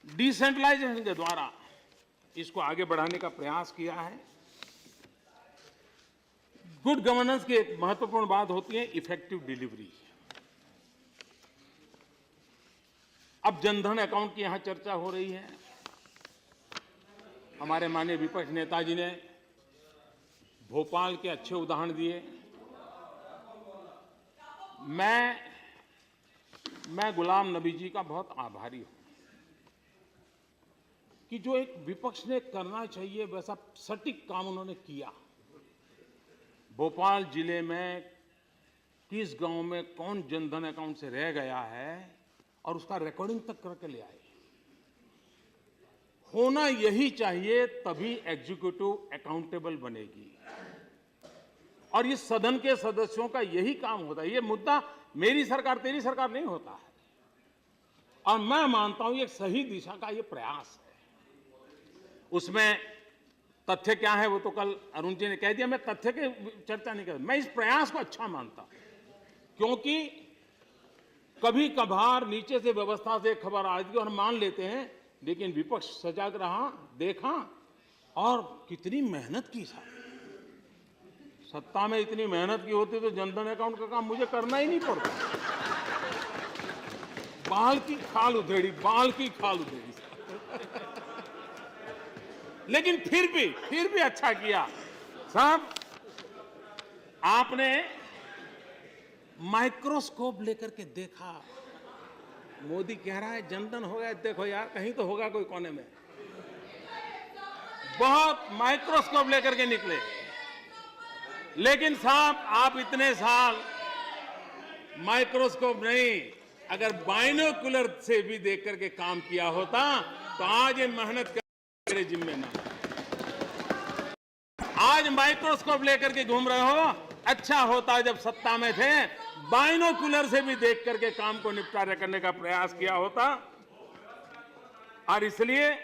Decentralisation के द्वारा इसको आगे बढ़ाने का प्रयास किया है। गुड गवर्नेंस की एक महत्वपूर्ण बात होती है इफेक्टिव डिलीवरी। अब जनधन अकाउंट की यहां चर्चा हो रही है। हमारे माननीय विपक्ष नेताजी ने भोपाल के अच्छे उदाहरण दिए। मैं गुलाम नबी जी का बहुत आभारी हूं कि जो एक विपक्ष ने करना चाहिए वैसा सटीक काम उन्होंने किया। भोपाल जिले में किस गांव में कौन जनधन अकाउंट से रह गया है और उसका रिकॉर्डिंग तक करके ले आए। होना यही चाहिए, तभी एग्जीक्यूटिव अकाउंटेबल बनेगी। और इस सदन के सदस्यों का यही काम होता है। ये मुद्दा मेरी सरकार तेरी सरकार नहीं होता है। और मैं मानता हूं ये सही दिशा का ये प्रयास है। उसमें तथ्य क्या है वो तो कल अरुण जी ने कह दिया, मैं तथ्य की चर्चा नहीं कर। मैं इस प्रयास को अच्छा मानता हूं, क्योंकि कभी कभार नीचे से व्यवस्था से खबर आ जाती और हम मान लेते हैं, लेकिन विपक्ष सजग रहा, देखा और कितनी मेहनत की। सत्ता में इतनी मेहनत की होती तो जनधन अकाउंट का काम मुझे करना ही नहीं पड़ता। बाल की खाल उधेड़ी, बाल की खाल उधेड़ी। लेकिन फिर भी अच्छा किया साहब। आपने माइक्रोस्कोप लेकर के देखा। मोदी कह रहा है जनधन हो गया, देखो यार कहीं तो होगा कोई कोने में। बहुत माइक्रोस्कोप लेकर के निकले। लेकिन साहब आप इतने साल माइक्रोस्कोप नहीं, अगर बाइनोकुलर से भी देख करके काम किया होता तो आज ये मेहनत मेरे जिम्मे ना। आज माइक्रोस्कोप लेकर के घूम रहे हो, अच्छा होता जब सत्ता में थे बाइनोकुलर से भी देख करके काम को निपटारा करने का प्रयास किया होता। और इसलिए